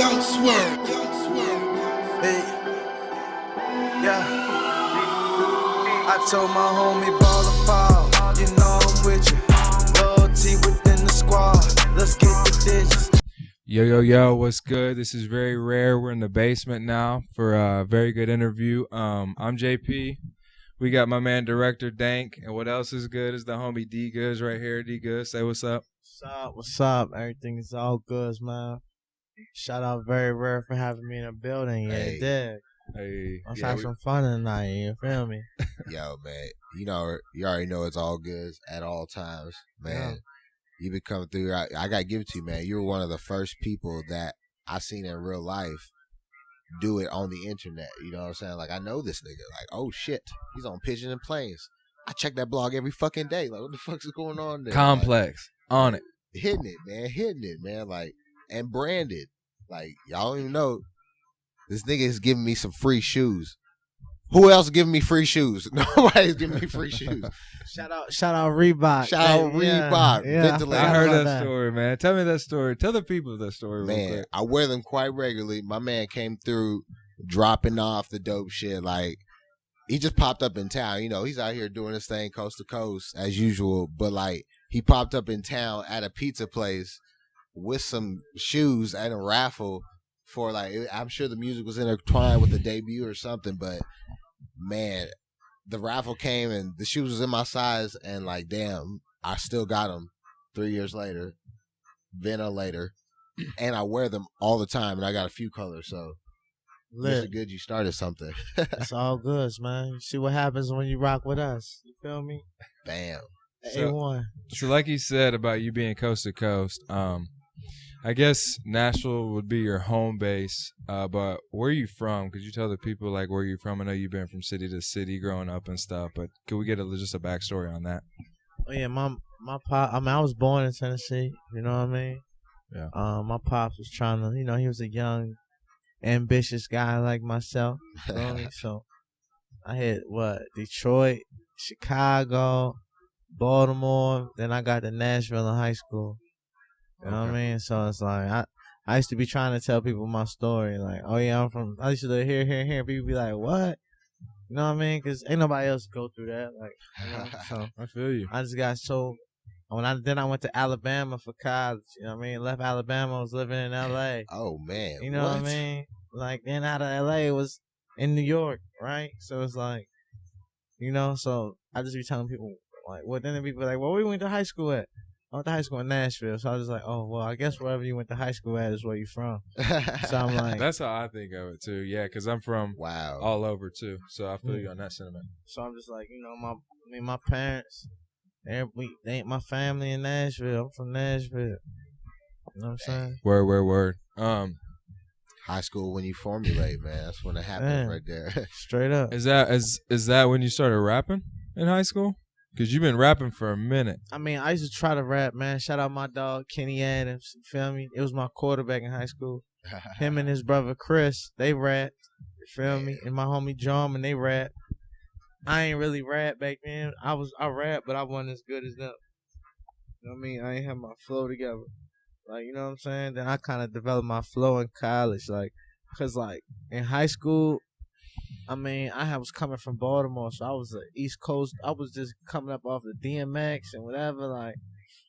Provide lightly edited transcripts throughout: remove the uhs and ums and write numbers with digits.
Young Swerve. Hey, yeah. I told my homie ball to fall. You know I'm with you. Loyalty within the squad. Let's get the digits. Yo, what's good? This is very rare. We're in the basement now for a very good interview. I'm JP. We got my man, Director Dank. And what else is good is the homie Dee Goodz right here. Dee Goodz, say what's up. What's up? Everything is all good, man. Shout out Very Rare for having me in the building. Yeah, Hey. dig. Hey. Let's have some fun tonight. You feel me? Yo, man, you already know it's all good at all times, man. You been coming through. I gotta give it to you, man. You were one of the first people that I seen in real life do it on the internet. You know what I'm saying? Like, I know this nigga. Like, oh shit, he's on Pigeon and Plains. I check that blog every fucking day. Like, what the fuck's going on there? Complex. Like, on it. hitting it, man. Like, and branded. Like, y'all don't even know. This nigga is giving me some free shoes. Who else giving me free shoes? Nobody's giving me free shoes. Shout out Reebok. Shout out Reebok. Yeah, Ventilator. I heard about that story, man. Tell me that story. Tell the people that story real Man, quick. I wear them quite regularly. My man came through dropping off the dope shit. Like, he just popped up in town. You know, he's out here doing his thing coast to coast as usual. But, like, he popped up in town at a pizza place with some shoes at a raffle for, like, I'm sure the music was intertwined with the debut or something. But, man, the raffle came and the shoes was in my size. And, like, damn, I still got them 3 years later, later. And I wear them all the time, and I got a few colors, so it's Lit. good you started something. It's all good, man. You see what happens when you rock with us. You feel me? Bam. So- A1. So like you said about you being coast to coast, I guess Nashville would be your home base, but where are you from? Could you tell the people like where you're from? I know you've been from city to city growing up and stuff, but could we get just a backstory on that? Oh yeah, my pop. I mean, I was born in Tennessee. You know what I mean? Yeah. My pops was trying to, he was a young, ambitious guy like myself. You know what I mean? So I hit Detroit, Chicago, Baltimore. Then I got to Nashville in high school. You know what I mean? So it's like I used to be trying to tell people my story. Like, oh yeah, I used to live here. People be like, what? You know what I mean? Because ain't nobody else go through that. Like, so I feel you. I just got so. Then I went to Alabama for college. You know what I mean? Left Alabama, was living in L.A. Oh, man. You know what I mean? Like, then out of L.A. it was in New York, right? So it's like, so I just be telling people, like, well, then people be like, well, where you went to high school at? I went to high school in Nashville. So I was just like, oh, well, I guess wherever you went to high school at is where you from. So I'm like, That's how I think of it too. Yeah, because I'm from Wow. all over too, so I feel you on that sentiment. so I'm just like, my parents, they ain't my family in Nashville. I'm from Nashville. You know what I'm saying? Word. High school when you formulate, man. That's when it happens Man. right there. Straight up. Is that when you started rapping in high school? Because you've been rapping for a minute. I mean, I used to try to rap, man. Shout out my dog, Kenny Adams. You feel me? It was my quarterback in high school. Him and his brother, Chris, they rapped. You feel me? And my homie, John, and they rap. I ain't really rap back then. I rap, but I wasn't as good as them. You know what I mean? I ain't have my flow together. Like, you know what I'm saying? Then I kind of developed my flow in college. Like, because, like, in high school, I mean, I was coming from Baltimore, so I was the East Coast. I was just coming up off the DMX and whatever. Like,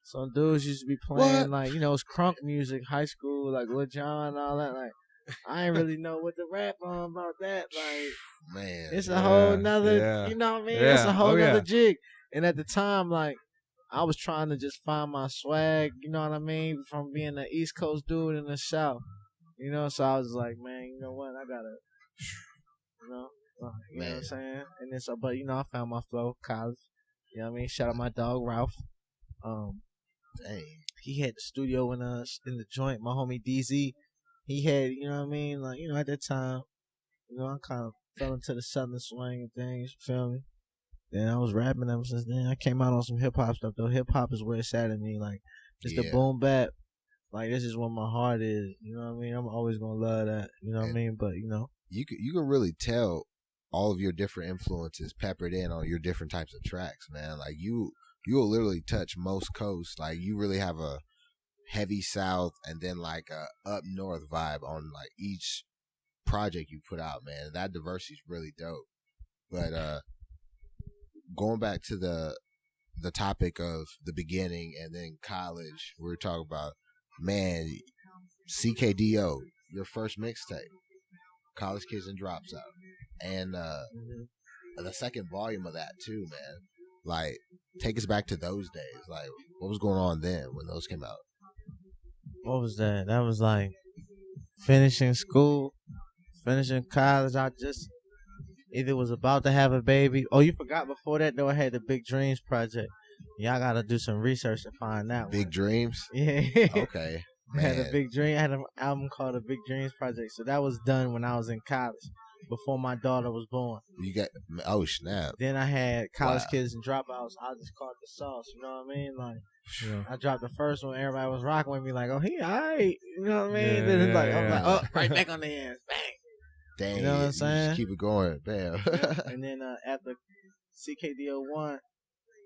some dudes used to be playing, like, it's crunk music, high school, like Lil Jon and all that. Like, I ain't really know what to rap on about that. Like, Man. it's a whole nother, yeah. you know what I mean? Yeah. It's a whole Oh, nother yeah. jig. And at the time, like, I was trying to just find my swag, you know what I mean, from being an East Coast dude in the South. So I was like, man, you know what? I gotta, you know what I'm saying? And then but I found my flow, college. You know what I mean? Shout out my dog Ralph. Dang. He had the studio in the joint. My homie DZ, he had, you know what I mean? Like, at that time, I kind of fell into the southern swing and things. You feel me? Then I was rapping ever since then. I came out on some hip hop stuff though. Hip hop is where it's at in me. Like, it's the boom bap. Like, this is where my heart is. You know what I mean? I'm always gonna love that. You know what I mean? But You can really tell all of your different influences peppered in on your different types of tracks, man. Like, you will literally touch most coasts. Like, you really have a heavy south and then like a up north vibe on like each project you put out, man. That diversity is really dope. But going back to the topic of the beginning and then college, we were talking about, man, CKDO, your first mixtape, College Kids and Drops Out, and the second volume of that too, man. Like, take us back to those days. Like, what was going on then when those came out? What was that? That was like finishing school, finishing college. I just either was about to have a baby. Oh, you forgot before that though, I had the Big Dreams project. Y'all gotta do some research to find that Big one. Dreams? Yeah. Okay. I had Man. a Big Dream. I had an album called The Big Dreams Project. So that was done when I was in college, before my daughter was born. You got, oh snap. Then I had College Wow. Kids and Dropouts. I just called the sauce. You know what I mean? Like, I dropped the first one. Everybody was rocking with me. Like, oh, he alright. You know what I mean? Yeah, Then it's like, yeah, I'm like, yeah. oh, right back on the ass. Bang. Dang. You know what I'm just saying? keep it going. Bam. And then after CKDO 1,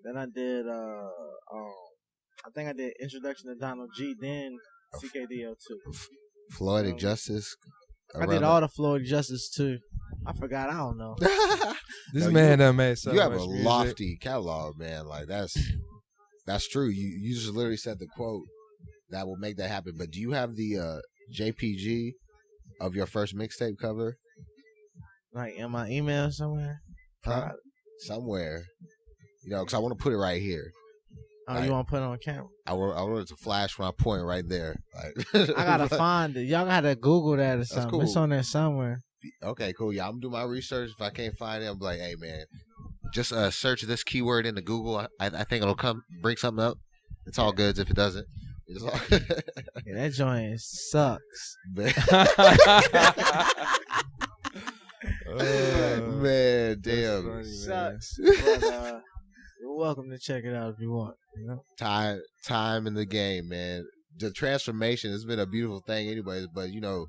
then I did, I think I did Introduction to Donald G. Then CKDO 2. Floetic Justice. I did all the Floyd Justice too. I forgot. I don't know. This No, man done made so you have much a music. lofty catalog, man. Like that's true. You just literally said the quote that will make that happen. But do you have the JPG of your first mixtape cover? Like in my email somewhere. Huh? Somewhere. You know, because I want to put it right here. Oh, Like, you want to put it on camera? I want it to flash when I point right there. Like, I gotta find it. Y'all gotta Google that or something. cool. It's on there somewhere. Okay, cool. Yeah, I'm gonna do my research. If I can't find it, I'm like, hey man, just search this keyword into Google. I think it'll bring something up. It's all good if it doesn't. It's all Yeah, that joint sucks. Man, damn. funny, man. Sucks. But you're welcome to check it out if you want. You know? Time in the game, man. The transformation has been a beautiful thing anyways, but you know,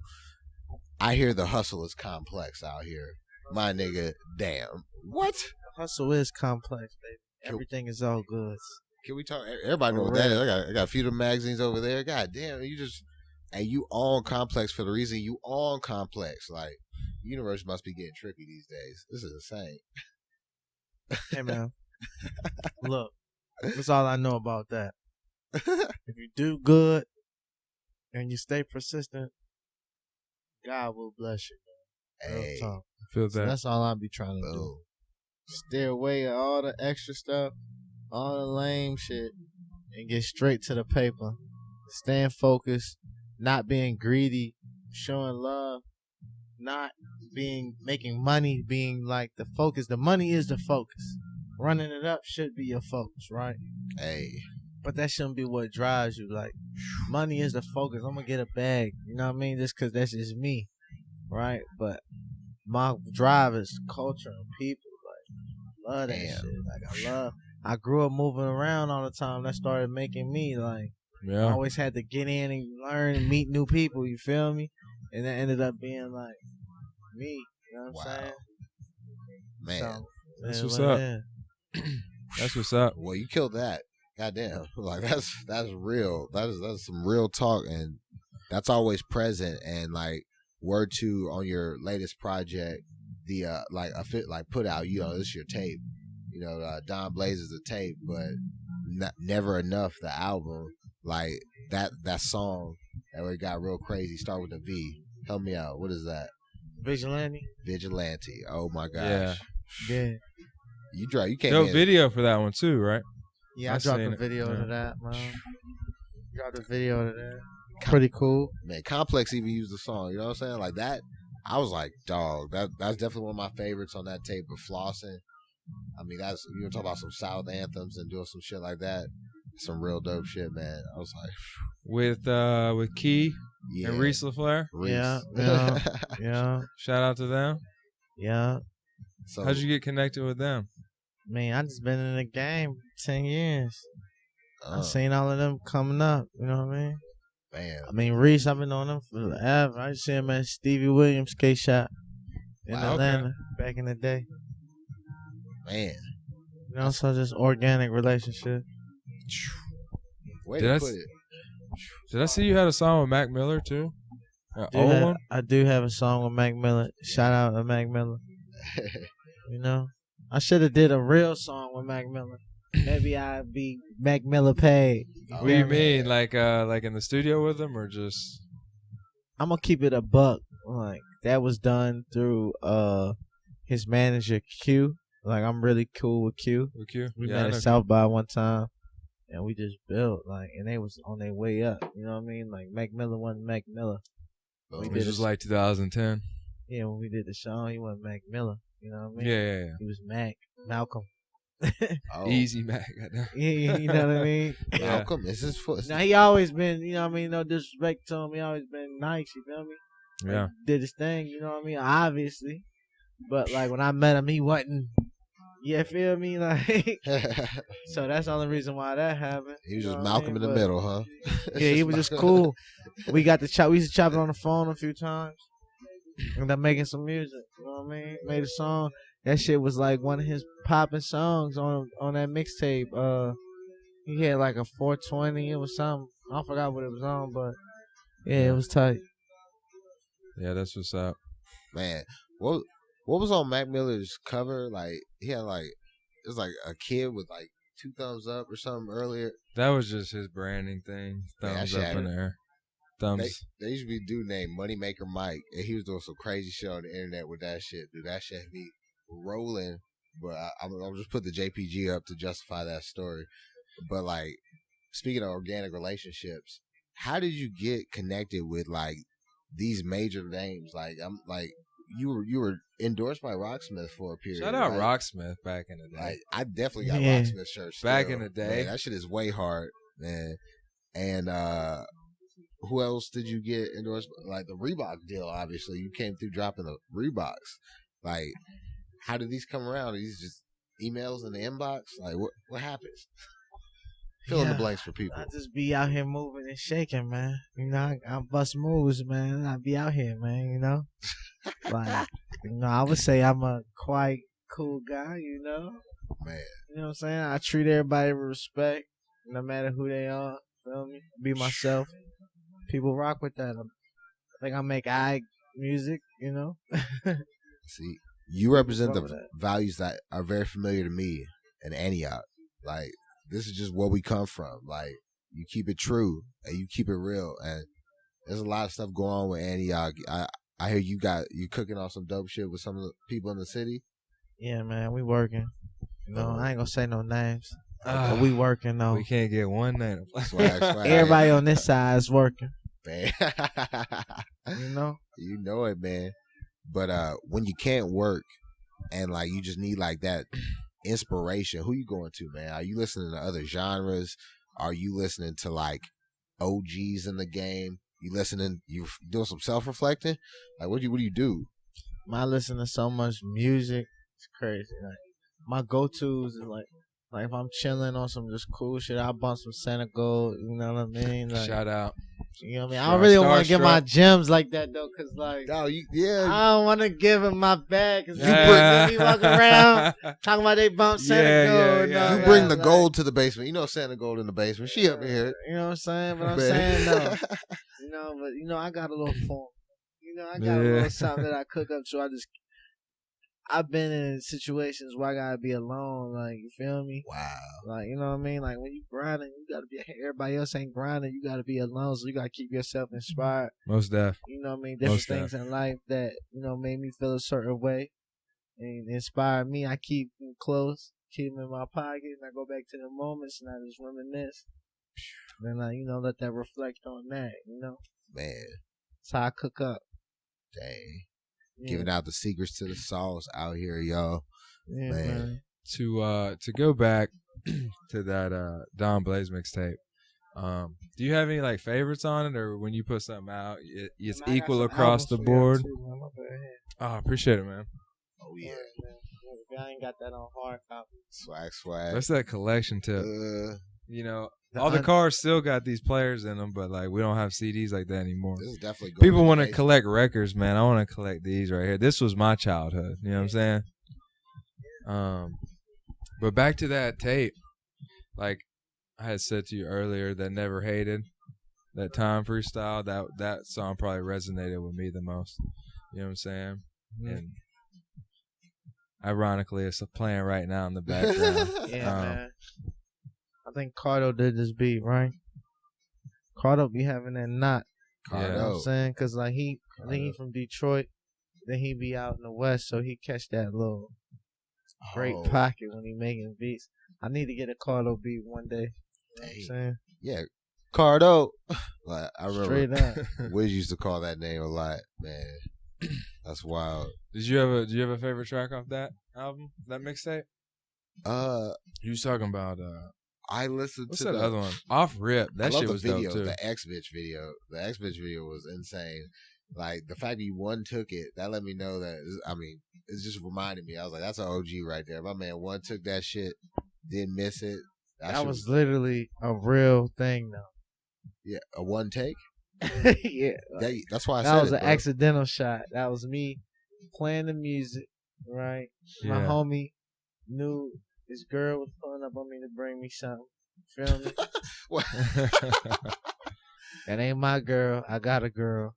I hear the hustle is complex out here. My nigga, damn. What? Hustle is complex, baby. Everything is all good. Can we talk? Everybody know what that is. I got a few of the magazines over there. God damn, you on complex for the reason you on complex. Like, universe must be getting tricky these days. This is insane. Hey man, look, that's all I know about that. If you do good and you stay persistent, God will bless you. Man. Real Hey, talk. Feel So that. that's all I'll be trying to do. boom. Steer away of all the extra stuff, all the lame shit, and get straight to the paper. Staying focused, not being greedy, showing love, not making money being like the focus. The money is the focus. Running it up should be your focus, right? Hey, But that shouldn't be what drives you. Like, money is the focus. I'm gonna get a bag. You know what I mean? Just because that's just me, right? But my drive is culture and people. Like, love that Damn. shit. I grew up moving around all the time. That started making me like, I Yeah. always had to get in and learn and meet new people. You feel me? And that ended up being like me. You know what I'm Wow. saying? man. So, That's yeah, what's well, up. yeah. That's what's up. Well, you killed that. Goddamn. Like that's real. That's some real talk, and that's always present. And like word to on your latest project, the put out. You know, this is your tape. You know, Don Blaze is a tape, but Never Enough, the album. Like that song that where it got real crazy. Start with a V. Help me out. What is that? Vigilante. Vigilante. Oh my gosh. Yeah. Yeah. You came Dope in. video for that one too, right? Yeah, I I dropped seen a it. video Yeah. to that, man. Dropped a video to that. Pretty cool. Man, Complex even used the song. You know what I'm saying? Like that. I was like, dog. That's definitely one of my favorites on that tape of flossing. I mean, that's you were talking about some South anthems and doing some shit like that. Some real dope shit, man. I was like, With Key yeah. and Reese LaFleur. Reese. Yeah. Yeah. Shout out to them. Yeah. So How'd you get connected with them? Man, I just been in the game 10 years. I uh, seen all of them coming up. You know what I mean? man, I mean, Reese, I've been on them forever. I just see him at Stevie Williams skate shop in Wow, Atlanta back in the day. man. You know, so just organic relationship. Way Did to I put s- it. Did I see you had a song with Mac Miller too? Old one? I do have a song with Mac Miller. Shout out to Mac Miller. You know, I should have did a real song with Mac Miller. Maybe I'd be Mac Miller paid. What do you mean? Like in the studio with him, or just? I'm gonna keep it a buck. Like that was done through his manager Q. Like I'm really cool with Q. With Q? We Yeah, I met know at South by one time, and we just built like, and they was on their way up. You know what I mean? Like Mac Miller wasn't Mac Miller. It was just like 2010. Yeah, when we did the show, he wasn't Mac Miller. You know what I mean? Yeah. He was Malcolm. Oh. Easy Mac. Yeah, you know what I mean? Malcolm, this is foot. Now he always been, you know what I mean? No disrespect to him, he always been nice. You feel me? Yeah. Like, did his thing. You know what I mean? Obviously, but like when I met him, he wasn't. Yeah, feel me? Like, so that's the only reason why that happened. He was You just know Malcolm what in I the mean? middle, huh? Yeah, he was just cool. We got to chop. We used to chop it on the phone a few times. And I'm making some music. You know what I mean? Made a song. That shit was like one of his popping songs on that mixtape. He had like a 420. It was something. I forgot what it was on, but yeah, it was tight. Yeah, that's what's up. Man, what was on Mac Miller's cover? Like he had like it was like a kid with like 2 thumbs up or something earlier. That was just his branding thing. Thumbs up in the air. Thumbs. There used to be a dude named Moneymaker Mike, and he was doing some crazy shit on the internet with that shit. Dude, that shit had me rolling. But I'll just put the JPG up to justify that story. But like, speaking of organic relationships, how did you get connected with like these major names? Like I'm like you were endorsed by Rocksmith for a period. Shout out right? Rocksmith back in the day. Like I definitely got Yeah. Rocksmith shirts Back still. in the day. Man, that shit is way hard, man. And who else did you get endorsed? Like the Reebok deal, obviously. You came through dropping the Reeboks. Like, how did these come around? Are these just emails in the inbox? Like, what happens? Fill in the blanks for people. I just be out here moving and shaking, man. You know, I bust moves, man. I be out here, man, you know? Like, you know, I would say I'm a quite cool guy, you know? Man. You know what I'm saying? I treat everybody with respect, no matter who they are. Feel me? Be myself. People rock with that. I think I make music, you know? See, you represent What's wrong the with that? values that are very familiar to me in Antioch. Like, this is just where we come from. Like, you keep it true and you keep it real. And there's a lot of stuff going on with Antioch. I hear you cooking on some dope shit with some of the people in the city. Yeah, man, we working. You know, I ain't gonna say no names. Ah, But we working, though. We can't get one name. Swag. Everybody on this side is working, Man. you know? You know it, man. But when you can't work and like you just need like that inspiration, who you going to, man? Are you listening to other genres? Are you listening to like OGs in the game? You doing some self-reflecting? Like what do you do? I listen to so much music. It's crazy. Like, my go-tos is like if I'm chilling on some just cool shit, I bump some Santa Gold. You know what I mean? Like, Shout out. you know what I mean? I don't really want to get my gems like that though, cause like No, I don't want to give him my bag. Cause Yeah. you walk around talking about they bump Santa Yeah, Gold. yeah, and you all bring that, the like, gold to the basement. You know Santa Gold in the basement. She up in here. You know what I'm saying? But I'm Man. saying though, you know, I got a little form. You know, I got a little something that I cook up to. I've been in situations where I gotta be alone, like, you feel me? Wow. Like, you know what I mean? Like, when you grinding, you gotta be, everybody else ain't grinding, you gotta be alone, so you gotta keep yourself inspired. Most def. You know what I mean? Different Most things in life that, you know, made me feel a certain way and inspired me. I keep them close, keep them in my pocket, and I go back to the moments and I just reminisce. And I, you know, let that reflect on that, you know? Man. That's how I cook up. Dang. Yeah. Giving out the secrets to the sauce out here, y'all. Yeah, Man. man. To go back to that Don Blaze mixtape, do you have any like favorites on it, or when you put something out, it's Man, I got equal some across the albums for y'all, board? too, man. My bad. Oh, I appreciate it, man. Oh yeah. Man. I ain't got that on hard copy. Swag. That's that collection tip. You know, all the cars still got these players in them, but like we don't have CDs like that anymore. This is definitely going People to want to the collect records, man. I want to collect these right here. This was my childhood. You know what I'm saying? But back to that tape. Like I had said to you earlier, that Never Hated. that time freestyle, that song probably resonated with me the most. You know what I'm saying? And ironically, it's playing right now in the background. Yeah, man. I think Cardo did this beat, right? Cardo be having that knot. You know what I'm saying? Because, like, I think he from Detroit. Then he be out in the West, so he catch that little great pocket when he making beats. I need to get a Cardo beat one day. You know what I'm saying? Yeah. Cardo. Like, I Straight remember up. Wiz used to call that name a lot, man. That's wild. Do you have a favorite track off that album, that mixtape? You was talking about I listened what's to that other one? Off Rip. That shit was video, dope too. The X Bitch video. The X Bitch video was insane. Like the fact that you one took it, that let me know that. I mean, it just reminded me. I was like, that's an OG right there. My man one took that shit, didn't miss it. That was literally a real thing, though. Yeah, a one take. Yeah, that's why I that said was it, an accidental shot. That was me playing the music, right? My homie knew this girl was pulling up on me to bring me something. Feel me? That ain't my girl. I got a girl.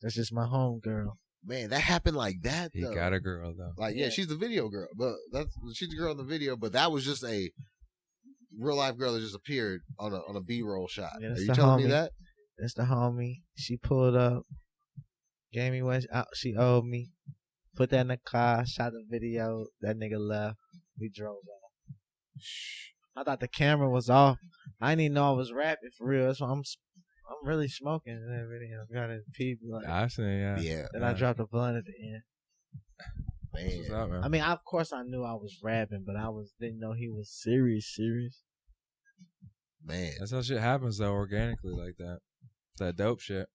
That's just my home girl. Man, that happened like that. He got a girl though. Like, yeah, she's the video girl, but she's the girl in the video. But that was just a real life girl that just appeared on a B-roll shot. Yeah, are you telling me that? That's the homie. She pulled up, gave me what she owed me. Put that in the car, shot the video. That nigga left. We drove off. I thought the camera was off. I didn't even know I was rapping for real. That's why I'm really smoking in that video. Got it, people. Like, I see, yeah. Then I dropped a blunt at the end. Man. What's up, man? I mean, of course I knew I was rapping, but didn't know he was serious. Man, that's how shit happens though, organically like that. That dope shit.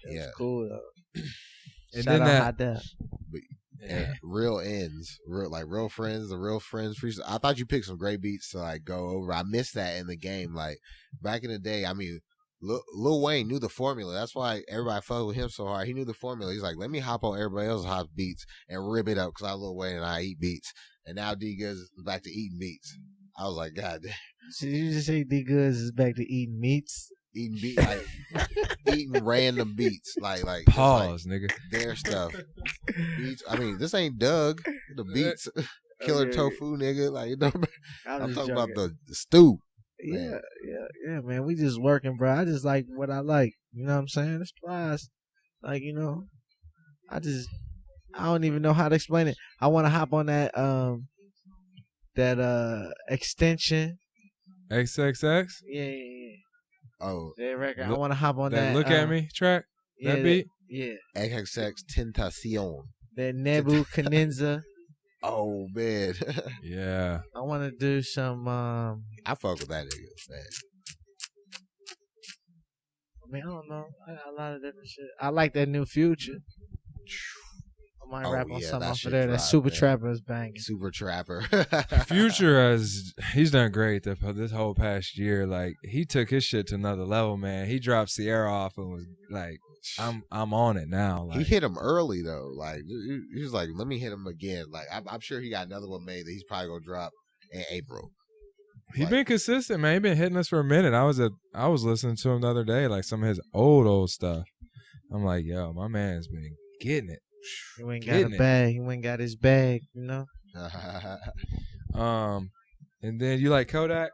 Yeah, cool though. And Shout then out that, and real ends, real friends, the real friends. I thought you picked some great beats to like go over. I missed that in the game. Like back in the day, I mean, Lil Wayne knew the formula. That's why everybody fucked with him so hard. He knew the formula. He's like, let me hop on everybody else's hot beats and rip it up because I Lil Wayne and I eat beats. And now Dee Goodz is back to eating beats. I was like, God damn. So you just say Dee Goodz is back to eating meats? Eating beats, like eating random beats, like pause, like, nigga. Their stuff. Beats. I mean, this ain't Doug. The beats, killer tofu, nigga. Like, you know, I'm talking about the stew. Man. Yeah, man. We just working, bro. I just like what I like. You know what I'm saying? It's plus, like, you know, I don't even know how to explain it. I want to hop on that extension. XXX. Yeah. Oh, that record. I want to hop on that. Look at me track. That beat. Yeah. XXX Tentacion. That Nebuchadnezzar. Oh man. Yeah. I want to do some. I fuck with that nigga, man. I mean, I don't know. I got a lot of different shit. I like that new Future. I might rap on something off of there. That Super Trapper is banging. Super Trapper. Future he's done great this whole past year. Like he took his shit to another level, man. He dropped Sierra off and was like, I'm on it now. Like, he hit him early though. Like he was like, let me hit him again. Like I'm sure he got another one made that he's probably gonna drop in April. He been consistent, man. He been hitting us for a minute. I was listening to him the other day, like some of his old stuff. I'm like, yo, my man's been getting it. He ain't got a bag. He ain't got his bag, you know. And then you like Kodak,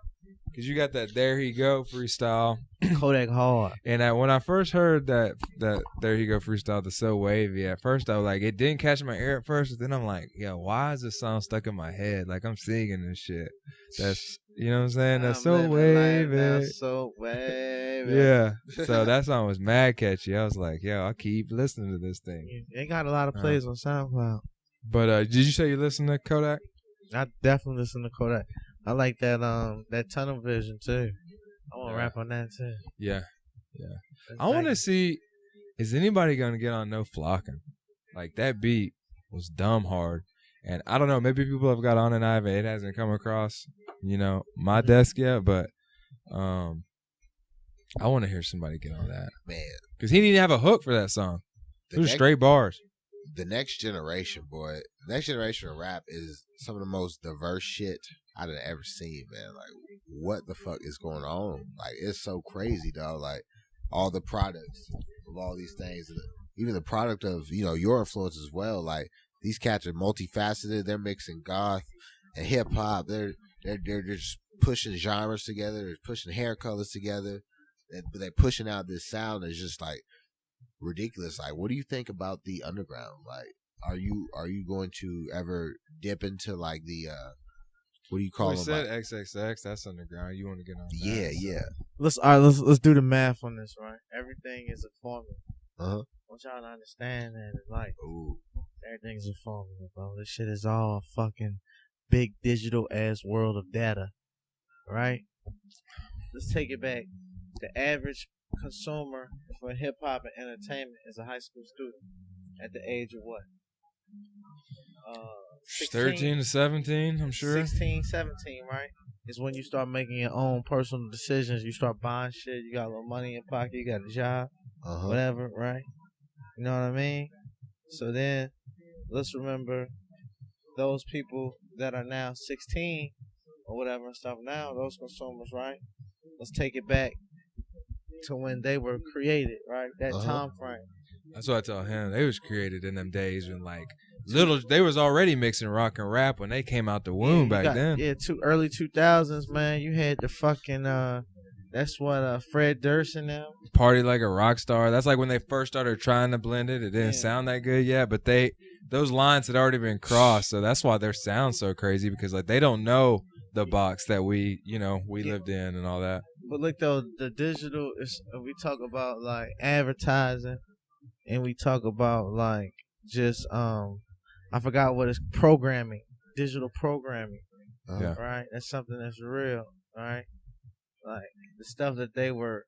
cause you got that "There He Go" freestyle. Kodak hard. And when I first heard that "There He Go" freestyle, the So Wavy, at first I was like, it didn't catch my ear at first. But then I'm like, yo, why is this song stuck in my head? Like I'm singing this shit. That's, you know what I'm saying? That's so wavy. That's so wavy. Yeah. So that song was mad catchy. I was like, yo, I'll keep listening to this thing. They got a lot of plays on SoundCloud. But did you say you listen to Kodak? I definitely listen to Kodak. I like that Tunnel Vision too. I want to rap on that too. Yeah. I want to see, is anybody gonna get on No Flocking? Like that beat was dumb hard, and I don't know. Maybe people have got on it. It hasn't come across, my desk yet. But I want to hear somebody get on that, man, because he didn't have a hook for that song. It was straight bars. The next generation, boy. The next generation of rap is some of the most diverse shit I've ever seen, man. Like, what the fuck is going on? Like, it's so crazy, dog. Like, all the products of all these things, even the product of your influence as well. Like these cats are multifaceted. They're mixing goth and hip hop. They're just pushing genres together. They're pushing hair colors together. But they're pushing out this sound that's just like ridiculous. Like, what do you think about the underground? Like, are you going to ever dip into like the what do you call We them? said Like, XXX. That's underground. You want to get on? yeah, that, so. yeah. Let's do the math on this, right? Everything is a formula. Uh-huh. I want y'all to understand that in life. Ooh. Everything's a formula, bro. This shit is all a fucking big digital ass world of data, right? Let's take it back. The average consumer for hip hop and entertainment is a high school student at the age of what? 13 to 17, I'm sure. 16, 17, right? Is when you start making your own personal decisions. You start buying shit. You got a little money in your pocket. You got a job, whatever, right? You know what I mean? So then, let's remember those people that are now 16 or whatever and stuff now, those consumers, right? Let's take it back to when they were created, right? That time frame. That's what I tell him. They was created in them days when like they was already mixing rock and rap when they came out the womb back then. Yeah, early 2000s, man. You had the fucking that's what Fred Durst and them. Party Like a Rock Star. That's like when they first started trying to blend it. It didn't sound that good yet, but those lines had already been crossed, so that's why their sound's so crazy, because like they don't know the box that we lived in and all that. But look though, the digital is, we talk about like advertising, and we talk about like just I forgot what it's, programming, digital programming. Yeah. Right? That's something that's real, right? Like the stuff that they were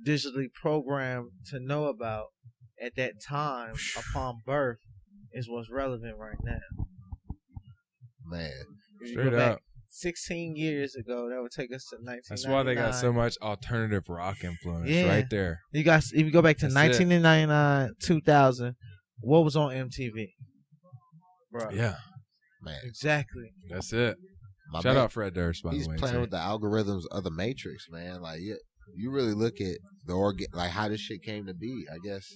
digitally programmed to know about at that time upon birth is what's relevant right now. Man. Straight up. 16 years ago, that would take us to 1999. That's why they got so much alternative rock influence right there. If you go back to 1999, 2000, what was on MTV? Bro. Yeah. Man. Exactly. That's it. Shout out Fred Durst, by the way. He's playing with the algorithms of the Matrix, man. Like, you really look at like how this shit came to be, I guess.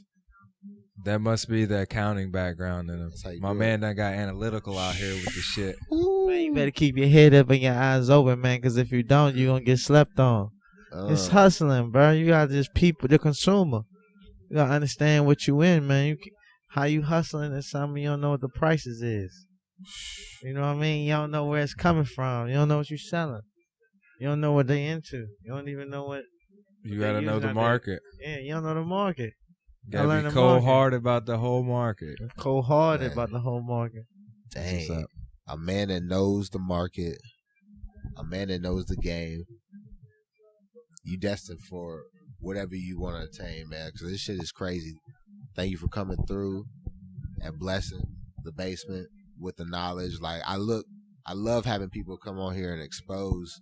That must be the accounting background in him. My man done got analytical out here with the shit. Man, you better keep your head up and your eyes open, man, because if you don't, you're going to get slept on. It's hustling, bro. You got just the consumer. You got to understand what you in, man. How you hustling is something you don't know what the prices is. You know what I mean? You don't know where it's coming from. You don't know what you're selling. You don't know what they into. You don't even know what. You got to know the market. Yeah, you don't know the market. Gotta be cold-hearted about the whole market. Cold-hearted about the whole market. Dang. A man that knows the market. A man that knows the game. You destined for whatever you want to attain, man. Because this shit is crazy. Thank you for coming through and blessing the basement with the knowledge. Like, I love having people come on here and expose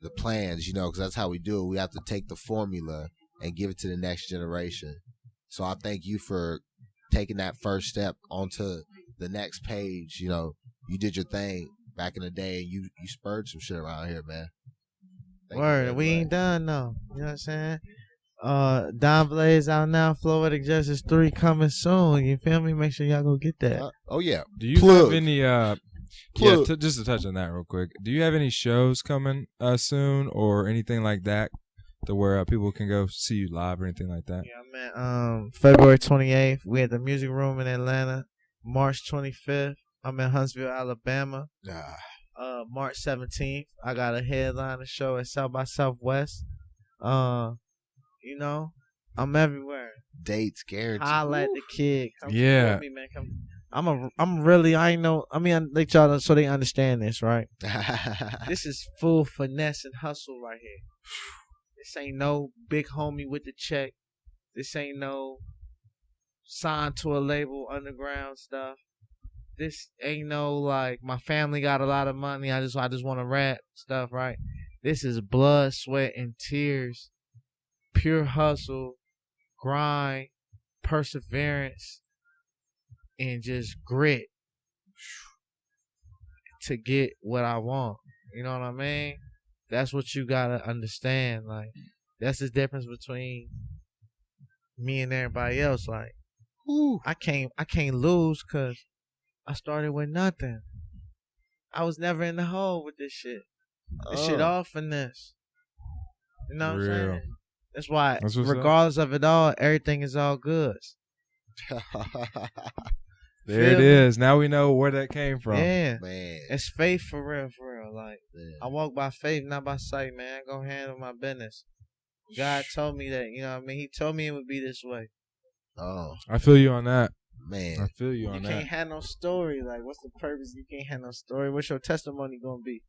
the plans, because that's how we do it. We have to take the formula and give it to the next generation. So I thank you for taking that first step onto the next page. You did your thing back in the day, and you spurred some shit around here, man. Word, we ain't done though. You know what I'm saying? Don Blaze out now. Floetic Justice 3 coming soon. You feel me? Make sure y'all go get that. Oh yeah. Do you have any? Just to touch on that real quick. Do you have any shows coming soon or anything like that, to where people can go see you live or anything like that? Yeah, man. February 28th, we at the Music Room in Atlanta. March 25th, I'm in Huntsville, Alabama. March 17th, I got a headliner show at South by Southwest. I'm everywhere. Dates guaranteed. Holla at the kid. Come yeah. Me, man. I'm really, I know. I mean, I let y'all so they understand this, right? This is full finesse and hustle right here. This ain't no big homie with the check. This ain't no signed to a label underground stuff. This ain't no like my family got a lot of money. I just want to rap stuff, right? This is blood, sweat, and tears, pure hustle, grind, perseverance, and just grit to get what I want. You know what I mean? That's what you gotta understand. Like, That's the difference between me and everybody else. Like, Ooh. I can't lose because I started with nothing. I was never in the hole with this shit. This shit all finesse. You know what I'm Real. saying? That's why, That's what's up. regardless of it all, everything is all good. There it Feel me? is. Now we know where that came from. Yeah. Man. It's faith for real, for real. Like, Man. I walk by faith, not by sight, man. I go handle my business. God told me that, you know what I mean? He told me it would be this way. Oh, I feel you on that. I man. feel you You on can't that. have no story. Like, what's the purpose? You can't have no story. What's your testimony gonna be?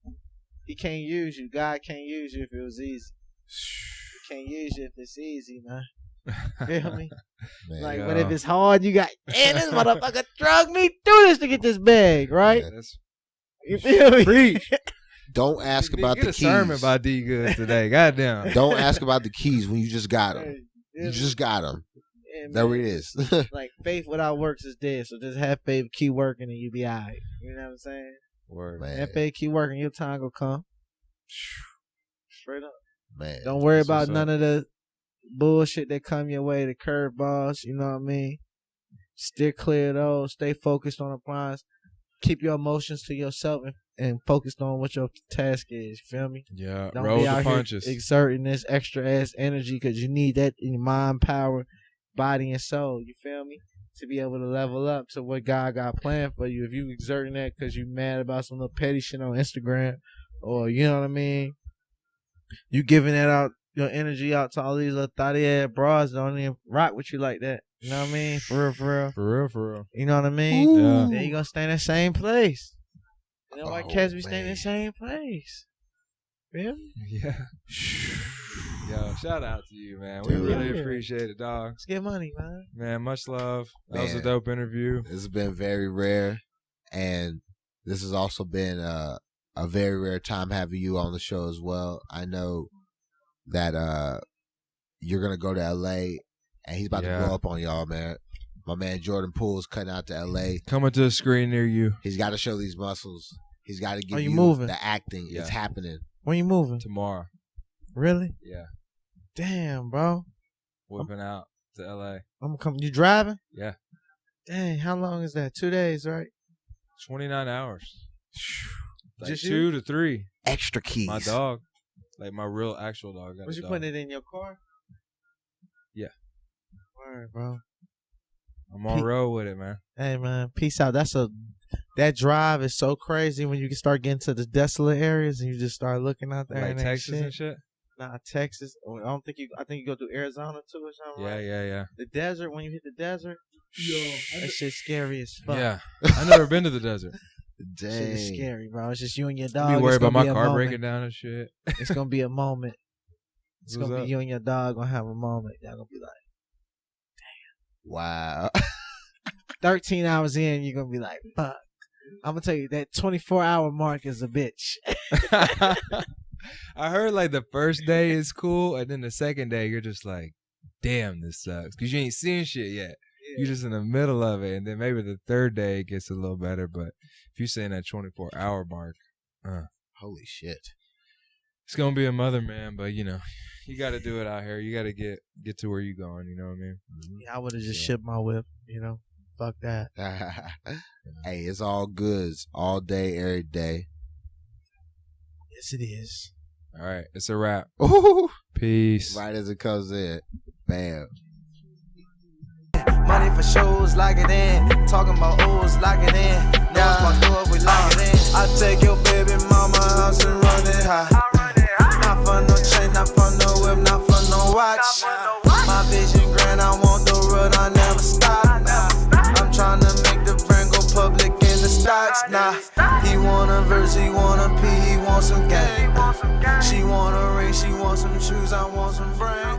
He can't use you. God can't use you if it was easy. He can't use you if it's easy, man. Feel me? Man. Like, Yeah. but if it's hard, you got, man, this motherfucker drug me through this to get this bag, right? Yeah. That's- You feel me? Preach. Don't ask about Get the a sermon keys. by D Goodz today. Goddamn. Don't ask about the keys when you just got them. Yeah, You just got them. yeah, There man. it is. Like, faith without works is dead. So just have faith, keep working, and you be all right. You know what I'm saying? Word. Man. Have faith, keep working, your time will come. Straight up. Man. Don't worry That's about what's up. none of the bullshit that come your way, the curveballs, you know what I mean? Steer clear of those. Stay focused on the prize. Keep your emotions to yourself and focused on what your task is. You feel me? Yeah. Don't Roll be the out punches. here exerting this extra ass energy because you need that in your mind, power, body, and soul. You feel me? To be able to level up to what God got planned for you. If you exerting that because you mad about some little petty shit on Instagram, or you know what I mean, you giving that out, your energy out to all these little thotty ass bras that don't even rock with you like that. You know what I mean? For real, for real. For real, for real. You know what I mean? Yeah. Then you gonna stay in that same place. You know why Oh, cats be staying in man. the same place? Feel me? Yeah. Yo, shout out to you, man. Dude. We really Yeah. appreciate it, dog. Let's get money, man. Man, much love. That was a Man. dope interview. This has been very rare, and this has also been a very rare time having you on the show as well. I know that you're gonna go to LA, and he's about Yeah. to blow up on y'all, man. My man Jordan Poole's cutting out to LA. Coming to a screen near you He's got to show these muscles. He's got to give you you moving? the acting. Yeah. It's happening. When you moving? tomorrow. Really? Yeah. Damn, bro. Whipping out to LA. I'm coming. You driving? Yeah. Dang, how long is that? 2 days, right? 29 hours. Like Just you? 2 to 3. Extra keys. My dog. Like my real actual dog. Got Was a you dog. putting it in your car? Yeah. Word, bro. I'm on road with it, man. Hey, man, peace out. That drive is so crazy when you can start getting to the desolate areas and you just start looking out there Like and ain't Texas shit. and shit. Nah, Texas. I think you go through Arizona too or something. Yeah, right? yeah. The desert, when you hit the desert, that shit's scary as fuck. Yeah. I never been to the desert. Shit is Dang. scary, bro. It's just you and your I dog. be It's worried about gonna my be a car moment. breaking down and shit. It's gonna be a moment. It's What's gonna up? be you and your dog gonna have a moment. Y'all gonna be like, Wow. 13 hours in, you're gonna be like, fuck. I'm gonna tell you that 24-hour mark is a bitch. I heard like the first day is cool, and then the second day you're just like, damn, this sucks. Because you ain't seen shit yet. You're just in the middle of it. And then maybe the third day it gets a little better. But if you're saying that 24-hour mark, Holy shit. it's going to be a mother, man. But, you know, you got to do it out here. You got to get to where you going. You know what I mean? Yeah, I would have just shipped my whip, you know. Fuck that. Hey, it's all goods all day, every day. Yes, it is. All right. It's a wrap. Ooh. Peace. Right as it comes in. Bam. Money for shows, lock it in. Talking about O's, lock it in. Knows my door, we lock it in. I take your baby mama house and run it high. Not for no chain, not for no whip, not for no watch. My vision grand, I want the road, I never stop. I'm trying to make the brand go public in the stocks. Nah, he want a verse, he want a P, he want some game. She want a ring, she want some shoes, I want some brain.